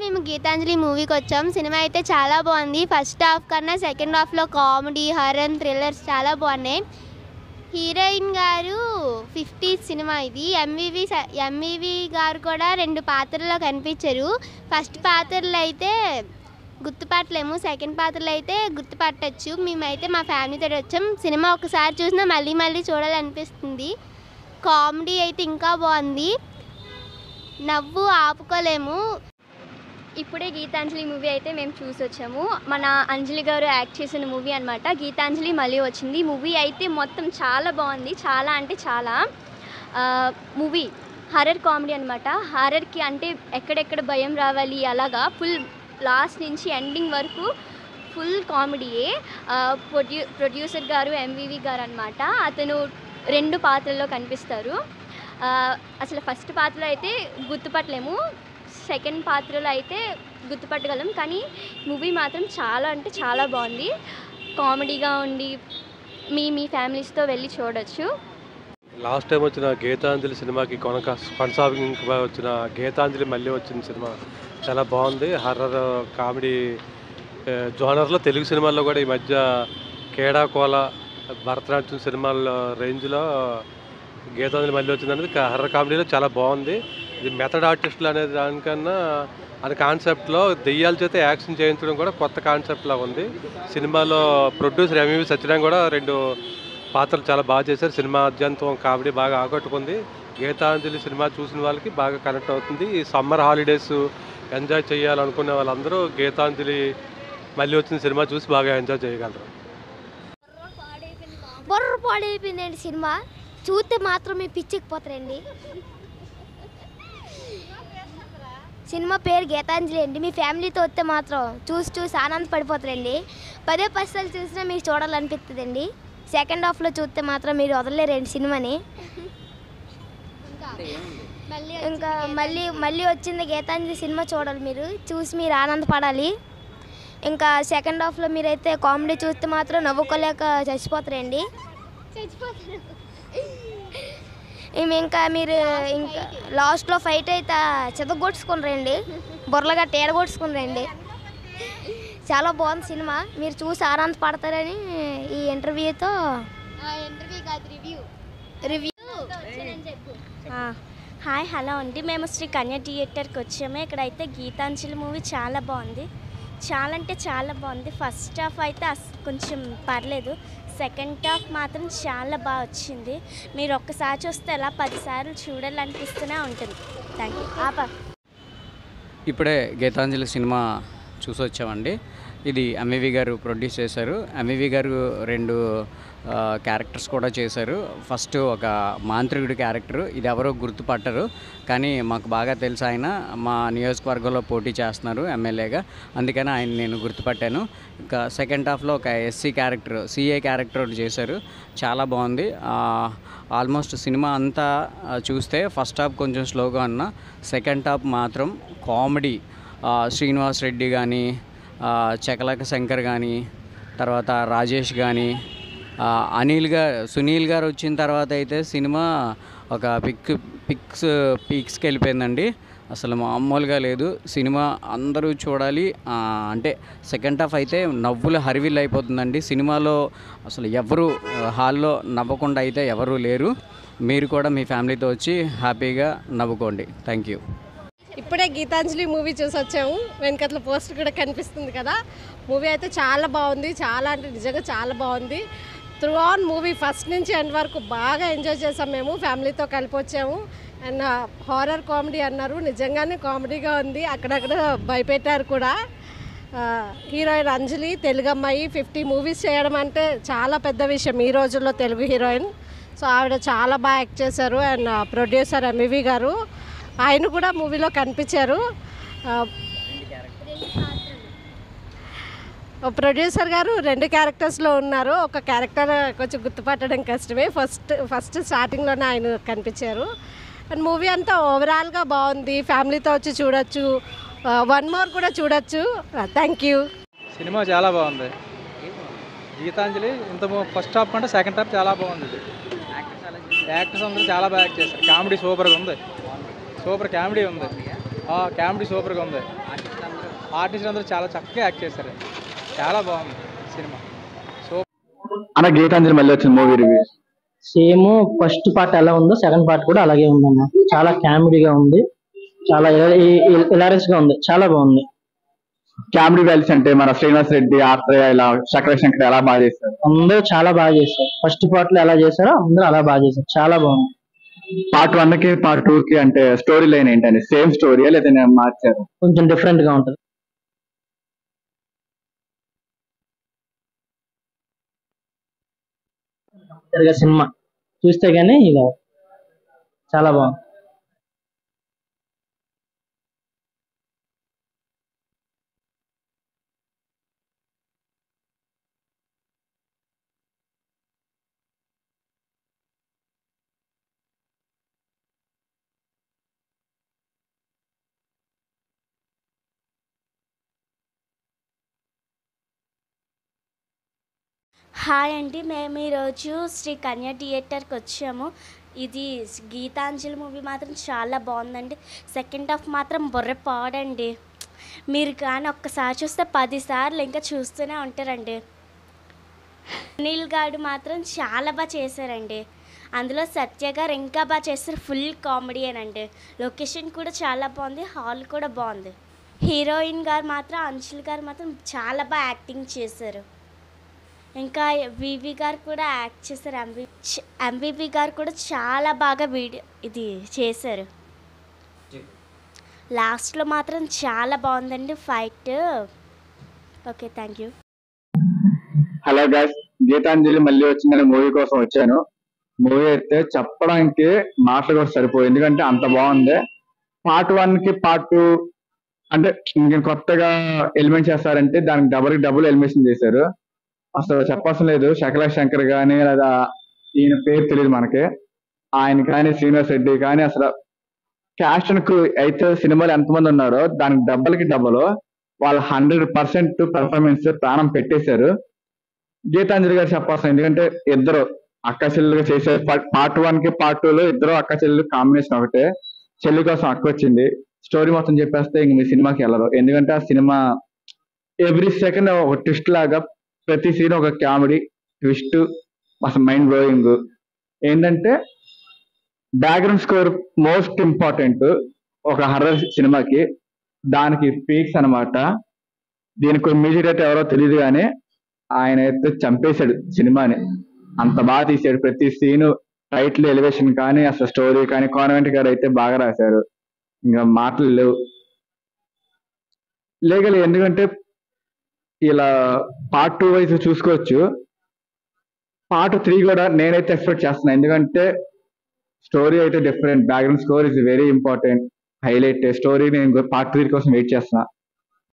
మేము గీతాంజలి మూవీకి వచ్చాం. సినిమా అయితే చాలా బాగుంది. ఫస్ట్ హాఫ్ కన్నా సెకండ్ హాఫ్లో కామెడీ, హారర్, థ్రిల్లర్స్ చాలా బాగున్నాయి. హీరోయిన్ గారు 50 సినిమా ఇది. ఎంవివి గారు కూడా 2 పాత్రల్లో కనిపించారు. ఫస్ట్ పాత్రలో అయితే గుర్తుపట్టలేము, సెకండ్ పాత్రలో అయితే గుర్తుపట్టచ్చు. మేమైతే మా ఫ్యామిలీతో వచ్చాం. సినిమా ఒకసారి చూసినా మళ్ళీ మళ్ళీ చూడాలనిపిస్తుంది. కామెడీ అయితే ఇంకా బాగుంది, నవ్వు ఆపుకోలేము. ఇప్పుడే గీతాంజలి మూవీ అయితే మేము చూసి వచ్చాము. మన అంజలి గారు యాక్ట్ చేసిన మూవీ అనమాట. గీతాంజలి మళ్ళీ వచ్చింది. మూవీ అయితే మొత్తం చాలా బాగుంది, చాలా అంటే చాలా. మూవీ హర్రర్ కామెడీ అనమాట. హర్రర్కి అంటే ఎక్కడెక్కడ భయం రావాలి అలాగా ఫుల్ లాస్ట్ నుంచి ఎండింగ్ వరకు ఫుల్ కామెడీయే. ప్రొడ్యూసర్ గారు ఎంవివి గారు అనమాట. అతను 2 పాత్రల్లో కనిపిస్తారు. అసలు ఫస్ట్ పాత్రలో అయితే గుర్తుపట్టలేము, సెకండ్ పాత్రలో అయితే గుర్తుపట్టగలం. కానీ మూవీ మాత్రం చాలా అంటే చాలా బాగుంది, కామెడీగా ఉండి మీ ఫ్యామిలీస్తో వెళ్ళి చూడొచ్చు. లాస్ట్ టైం వచ్చిన గీతాంజలి సినిమాకి కొనసాగింపుగా వచ్చిన గీతాంజలి మళ్ళీ వచ్చిన సినిమా చాలా బాగుంది. హర్రర్ కామెడీ జోనర్లో తెలుగు సినిమాల్లో కూడా ఈ మధ్య కేడాకోల, భరతనాట్యం సినిమాల రేంజ్లో గీతాంజలి మళ్ళీ వచ్చిందనేది హర్రర్ కామెడీలో చాలా బాగుంది. ఇది మెథడ్ ఆర్టిస్టులు అనేది దానికన్నా అది కాన్సెప్ట్లో దెయ్యాల చేత యాక్షన్ చేయించడం కూడా కొత్త కాన్సెప్ట్లా ఉంది. సినిమాలో ప్రొడ్యూసర్ ఎంవి సత్యనారాయణ కూడా 2 పాత్రలు చాలా బాగా చేశారు. సినిమా అత్యంతం కామెడీ బాగా ఆకట్టుకుంది. గీతాంజలి సినిమా చూసిన వాళ్ళకి బాగా కనెక్ట్ అవుతుంది. ఈ సమ్మర్ హాలిడేస్ ఎంజాయ్ చేయాలనుకునే వాళ్ళందరూ గీతాంజలి మళ్ళీ వచ్చిన సినిమా చూసి బాగా ఎంజాయ్ చేయగలరు. బొర్ర పాడైపోయిందండి సినిమా. చూస్తే మాత్రం మీ పిచ్చికిపోతారండి. సినిమా పేరు గీతాంజలి అండి. మీ ఫ్యామిలీతో వస్తే మాత్రం చూసి ఆనందపడిపోతారండి. 10 సార్లు చూసినా మీకు చూడాలనిపిస్తుందండి. సెకండ్ హాఫ్లో చూస్తే మాత్రం మీరు వదలలేరండి సినిమాని. ఇంకా మళ్ళీ వచ్చింది గీతాంజలి సినిమా చూడాలి, మీరు చూసి మీరు ఆనందపడాలి. ఇంకా సెకండ్ హాఫ్లో మీరైతే కామెడీ చూస్తే మాత్రం నవ్వుకోలేక చచ్చిపోతారండి. ఇంకా మీరు ఇంకా లాస్ట్లో ఫైట్ అయితే చెదగొట్టుకుని రండి, బొర్రలుగా తేడగొట్టుకుని రండి. చాలా బాగుంది సినిమా, మీరు చూసి ఆనందపడతారని ఈ ఇంటర్వ్యూతో రివ్యూ. హాయ్, హలో అండి. మేము శ్రీ కన్యా థియేటర్కి వచ్చాము. ఇక్కడైతే గీతాంజలి మూవీ చాలా బాగుంది, చాలా అంటే చాలా బాగుంది. ఫస్ట్ హాఫ్ అయితే కొంచెం పర్లేదు, సెకండ్ హాఫ్ మాత్రం చాలా బాగా వచ్చింది. మీరు ఒక్కసారి చూస్తే అలా 10 సార్లు చూడాలనిపిస్తూనే ఉంటుంది. Thank you. ఇప్పుడే గీతాంజలి సినిమా చూసి వచ్చామండి. ఇది ఎంవివి గారు ప్రొడ్యూస్ చేశారు. ఎంవివి గారు 2 క్యారెక్టర్స్ కూడా చేశారు. ఫస్ట్ ఒక మాంత్రికుడి క్యారెక్టర్, ఇది ఎవరో గుర్తుపట్టరు కానీ మాకు బాగా తెలుసు. ఆయన మా నియోజకవర్గంలో పోటీ చేస్తున్నారు ఎమ్మెల్యేగా, అందుకని ఆయన నేను గుర్తుపట్టాను. ఇంకా సెకండ్ హాఫ్లో ఒక ఎస్సీ క్యారెక్టర్, సిఏ క్యారెక్టర్ ఒకటి చేశారు, చాలా బాగుంది. ఆల్మోస్ట్ సినిమా అంతా చూస్తే ఫస్ట్ హాఫ్ కొంచెం స్లోగా ఉన్న, సెకండ్ హాఫ్ మాత్రం కామెడీ. శ్రీనివాస్ రెడ్డి కానీ, చకలక శంకర్ కానీ, తర్వాత రాజేష్ కానీ, సునీల్ గారు వచ్చిన తర్వాత అయితే సినిమా ఒక పీక్స్కి వెళ్ళిపోయిందండి. అసలు మామూలుగా లేదు సినిమా, అందరూ చూడాలి. అంటే సెకండ్ హాఫ్ అయితే నవ్వులు హరివిల్ అయిపోతుందండి. సినిమాలో అసలు ఎవరు హాల్లో నవ్వకుండా అయితే ఎవరూ లేరు. మీరు కూడా మీ ఫ్యామిలీతో వచ్చి హ్యాపీగా నవ్వుకోండి. Thank you. ఇప్పుడే గీతాంజలి మూవీ చూసి వచ్చాము. వెనకట్ల పోస్టర్ కూడా కనిపిస్తుంది కదా. మూవీ అయితే చాలా బాగుంది, చాలా అంటే నిజంగా చాలా బాగుంది. త్రూ ఆన్ మూవీ ఫస్ట్ నుంచి ఎండ్ వరకు బాగా ఎంజాయ్ చేసాం. మేము ఫ్యామిలీతో కలిపి వచ్చాము. అండ్ హారర్ కామెడీ అన్నారు, నిజంగానే కామెడీగా ఉంది, అక్కడక్కడ భయపెట్టారు కూడా. హీరోయిన్ అంజలి తెలుగు అమ్మాయి, 50 మూవీస్ చేయడం అంటే చాలా పెద్ద విషయం ఈ రోజుల్లో తెలుగు హీరోయిన్. సో ఆవిడ చాలా బాగా యాక్ట్ చేశారు. అండ్ ప్రొడ్యూసర్ ఎంవివి గారు, ఆయన కూడా మూవీలో కనిపించారు. ప్రొడ్యూసర్ గారు 2 క్యారెక్టర్స్లో ఉన్నారు. ఒక క్యారెక్టర్ కొంచెం గుర్తుపట్టడం కష్టమే, ఫస్ట్ స్టార్టింగ్లోనే ఆయన కనిపించారు. అండ్ మూవీ అంతా ఓవరాల్గా బాగుంది, ఫ్యామిలీతో వచ్చి చూడొచ్చు, 1 మోర్ కూడా చూడొచ్చు. Thank you. సినిమా చాలా బాగుంది. గీతాంజలి ఇంత ఫస్ట్ హాఫ్ కంటే సెకండ్ హాఫ్ చాలా బాగుంది. యాక్టర్స్ అందరూ చాలా బాగా యాక్ట్ చేశారు. కామెడీ సూపర్గా ఉంది, సూపర్ కామెడీ ఉంది. కామెడీ సూపర్గా ఉంది. ఆర్టిస్ట్ అందరూ చాలా చక్కగా యాక్ట్ చేశారు. చాలా బాగుంది సినిమా. అన్న గీతాంజలి మళ్ళీ వచ్చిన movie review. Same first part ఎలా ఉందో సెకండ్ పార్ట్ కూడా అలాగే ఉందన్న. చాలా కామెడీగా ఉంది, చాలా హిలారియస్ గా ఉంది, చాలా బాగుంది. కామెడీ వాల్యూస్ అంటే మన శ్రీనివాస్ రెడ్డి, ఆత్రేయ, ఇలా శంకర్ ఎలా బాగా చేస్తారు. అందరూ చాలా బాగా చేశారు. ఫస్ట్ పార్ట్ లో ఎలా చేశారో అందరూ అలా బాగా చేశారు. చాలా బాగుంది. పార్ట్ 1 కి పార్ట్ 2 కి అంటే స్టోరీ లైన్ ఏంటండి? సేమ్ స్టోరీయా లేదా మార్చారు? కొంచెం డిఫరెంట్ గా ఉంటుంది. సినిమా చూస్తే గానీ ఇక చాలా బాగుంది. హాయ్ అండి, మేము ఈరోజు శ్రీ కన్య థియేటర్కి వచ్చాము. ఇది గీతాంజలి మూవీ మాత్రం చాలా బాగుందండి. సెకండ్ హాఫ్ మాత్రం బుర్రపాడండి. మీరు కానీ ఒక్కసారి చూస్తే 10 సార్లు ఇంకా చూస్తూనే ఉంటారండి. అనిల్ గారు మాత్రం చాలా బాగా చేశారండి. అందులో సత్య గారు ఇంకా బాగా చేస్తారు. ఫుల్ కామెడీయేనండి. లొకేషన్ కూడా చాలా బాగుంది, హాల్ కూడా బాగుంది. హీరోయిన్ గారు మాత్రం అంజలి గారు మాత్రం చాలా బాగా యాక్టింగ్ చేశారు. ఇంకా వివి గారు కూడా యాక్ట్ చేశారు. ఎంవివి గారు కూడా చాలా బాగా ఇది చేశారు. లాస్ట్లో మాత్రం చాలా బాగుందండి fight. Okay, thank you. Hello guys, Geethanjali మళ్ళీ వచ్చిందని మూవీ కోసం వచ్చాను. మూవీ అయితే చెప్పడానికి మాటలు కూడా సరిపోయి, ఎందుకంటే అంత బాగుంది. పార్ట్ 1 కి పార్ట్ 2 అంటే ఇంక కొత్తగా ఎలిమెంట్ చేస్తారంటే దానికి డబుల్ ఎలిమేషన్ చేశారు. అసలు చెప్పాల్సిన లేదు. శంకర్ కానీ లేదా ఈయన పేరు తెలియదు మనకి, ఆయన కానీ శ్రీనివాస్ రెడ్డి కానీ అసలు క్యాస్ట్ అయితే సినిమాలు ఎంతమంది ఉన్నారో దానికి డబ్బులు వాళ్ళు 100% పెర్ఫార్మెన్స్ ప్రాణం పెట్టేశారు. గీతాంజలి గారు చెప్పాల్సిన, ఎందుకంటే ఇద్దరు అక్క చెల్లెలుగా చేశారు. పార్ట్ 1 కి పార్ట్ 2 లో ఇద్దరు అక్క చెల్లెలు కాంబినేషన్ ఒకటే. చెల్లి కోసం అక్క వచ్చింది. స్టోరీ మొత్తం చెప్పేస్తే ఇంక మీ సినిమాకి వెళ్ళరు, ఎందుకంటే ఆ సినిమా ఎవ్రీ సెకండ్ ఒక ట్విస్ట్ లాగా, ప్రతి సీన్ ఒక కామెడీ ట్విస్ట్, అసలు మైండ్ బ్లోయింగ్. ఏంటంటే బ్యాక్గ్రౌండ్ స్కోర్ మోస్ట్ ఇంపార్టెంట్ ఒక హర్రర్ సినిమాకి. దానికి పీక్స్ అనమాట. దీనికి మ్యూజిక్ డైరెక్టర్ ఎవరో తెలియదు కానీ ఆయన అయితే చంపేశాడు సినిమాని. అంత బాగా తీసాడు. ప్రతి సీను, టైటిల్, ఎలివేషన్ కానీ అసలు స్టోరీ కానీ కాన్వెంట్ గారు అయితే బాగా రాశారు. ఇంకా మాటలు లేవు. ఎందుకంటే ఇలా పార్ట్ 2 వైపు చూసుకోవచ్చు. పార్ట్ 3 కూడా నేనైతే ఎక్స్పెక్ట్ చేస్తున్నాను, ఎందుకంటే స్టోరీ అయితే different. Background score is very important, highlight. Story నేను పార్ట్ 3 కోసం వెయిట్ చేస్తున్నా.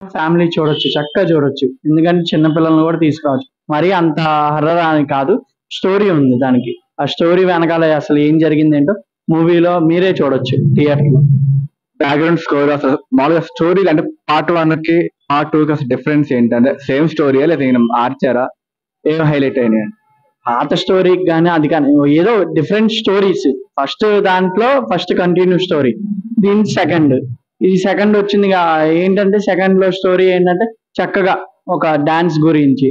ఫ్యామిలీ చూడొచ్చు, చక్కగా చూడొచ్చు, ఎందుకంటే చిన్నపిల్లలను కూడా తీసుకురావచ్చు. మరీ అంత హర్రర్ అని కాదు, స్టోరీ ఉంది దానికి. ఆ స్టోరీ వెనకాల అసలు ఏం జరిగింది ఏంటో మూవీలో మీరే చూడొచ్చు థియేటర్లో. బ్యాక్గ్రౌండ్ స్కోర్ అసలు మామూలుగా స్టోరీ అంటే పార్ట్ 1 కి పార్ట్ 2 కి అసలు డిఫరెన్స్ ఏంటంటే సేమ్ స్టోరీయా లేదా ఈయన మార్చారా? ఏం హైలైట్ అయినాయి? పాత స్టోరీకి కానీ అది కానీ ఏదో different stories. First continue story, దీని సెకండ్ వచ్చింది. ఏంటంటే సెకండ్ లో స్టోరీ ఏంటంటే చక్కగా ఒక డాన్స్ గురించి,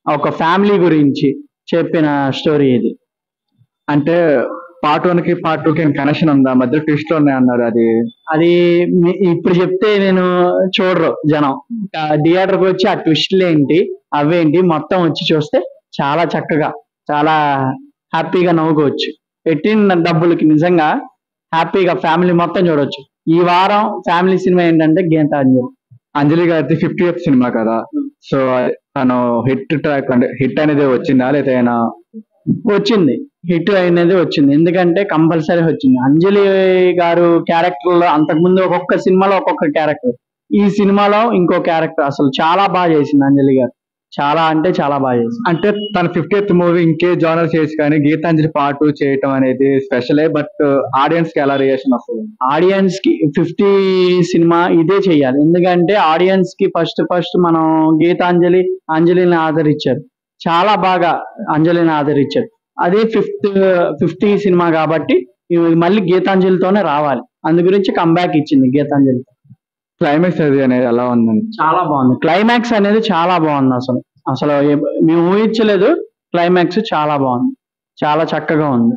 ఒక ఫ్యామిలీ గురించి చెప్పిన స్టోరీ ఇది. అంటే పార్ట్ 1 కి పార్ట్ 2 కి కనెక్షన్ ఉందా? మధ్య ట్విస్ట్ ఉన్నాయి అన్నారు. అది ఇప్పుడు చెప్తే నేను చూడరు జనం. థియేటర్కి వచ్చి ఆ ట్విస్ట్లు ఏంటి అవేంటి మొత్తం వచ్చి చూస్తే చాలా చక్కగా, చాలా హ్యాపీగా నవ్వుకోవచ్చు. పెట్టిన డబ్బులకి నిజంగా హ్యాపీగా ఫ్యామిలీ మొత్తం చూడొచ్చు. ఈ వారం ఫ్యామిలీ సినిమా ఏంటంటే గీతాంజలి. అంజలి గారి 50th సినిమా కదా, సో తను హిట్ ట్రాక్ అంటే హిట్ అనేది వచ్చిందా లేదా వచ్చింది? హిట్ అనేది వచ్చింది, ఎందుకంటే కంపల్సరీ వచ్చింది. అంజలి గారు క్యారెక్టర్ లో అంతకుముందు ఒక్కొక్క సినిమాలో ఒక్కొక్క క్యారెక్టర్, ఈ సినిమాలో ఇంకో క్యారెక్టర్. అసలు చాలా బాగా చేసింది అంజలి గారు, చాలా అంటే చాలా బాగా చేసింది. అంటే తన 50th మూవీ ఇంకే జానర్ చేసి కానీ గీతాంజలి పార్ట్ 2 చేయటం అనేది స్పెషలే. బట్ ఆడియన్స్ కి ఎలా రియాక్షన్ వస్తుంది? ఆడియన్స్ కి 50 సినిమా ఇదే చెయ్యాలి, ఎందుకంటే ఆడియన్స్ కి ఫస్ట్ మనం అంజలిని ఆదరించారు, చాలా బాగా అంజలిని ఆదరించారు. అదే 50 సినిమా కాబట్టి మళ్ళీ గీతాంజలితోనే రావాలి. అందు గురించి కంబ్యాక్ ఇచ్చింది గీతాంజలితో. క్లైమాక్స్ అది అనేది ఎలా ఉందండి? చాలా బాగుంది. క్లైమాక్స్ అనేది చాలా బాగుంది. అసలు అసలు మేము ఊహించలేదు. క్లైమాక్స్ చాలా బాగుంది, చాలా చక్కగా ఉంది.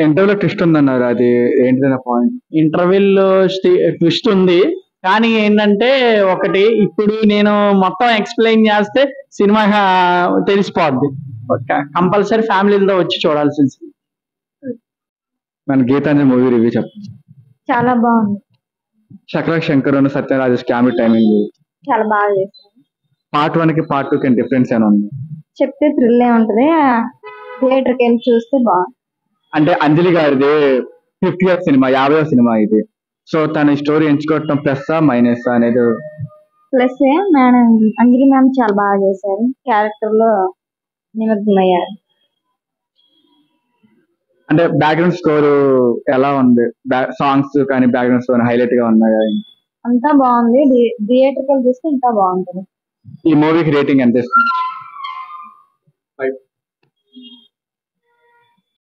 ఇంటర్వ్యూలో ట్విస్ట్ ఉందన్నారు, అది ఏంటిదైనా పాయింట్? ఇంటర్వెల్ ట్విస్ట్ ఉంది, కానీ ఏంటంటే ఒకటి ఇప్పుడు నేను మొత్తం ఎక్స్ప్లెయిన్ చేస్తే సినిమా తెలిసిపోద్ది. కంపల్సరీ ఫ్యామిలీతో వచ్చి చూడాల్సింది. మన గీతాంజలి మూవీ రివ్యూ చెప్పండి. చాలా బాగుంది, శకల శంకర్ సత్యరాజేష్ కామెడీ టైమింగ్ చాలా బాగా చేశారు. పార్ట్ 1 కి పార్ట్ 2 కి డిఫరెన్స్ ఏమైనా ఉంది? చెప్తే థ్రిల్ ఉంటుంది, థియేటర్కి వెళ్ళి చూస్తే బాగుంది. అంటే అంజలి గారిది 50వ సినిమా, 50వ సినిమా ఇది. సో తన స్టోరీ ఎంచుకోవటం ప్లస్ మైనస్ అనేది? ప్లస్ మేడం అంజలి మ్యామ్ చాలా బాగా చేశారు, క్యారెక్టర్ లో నిమగ్నమయ్యారు. అంటే బ్యాక్గ్రౌండ్ స్కోర్ ఎలా ఉంది? సాంగ్స్ కానీ బ్యాక్గ్రౌండ్ స్కోర్ హైలైట్ గా ఉన్నాయా? అంతా బాగుంది, థియేటర్కి వెళ్ళి చూస్తే ఇంకా బాగుంటుంది. ఈ మూవీకి రేటింగ్ ఎంత ఇస్తుంది?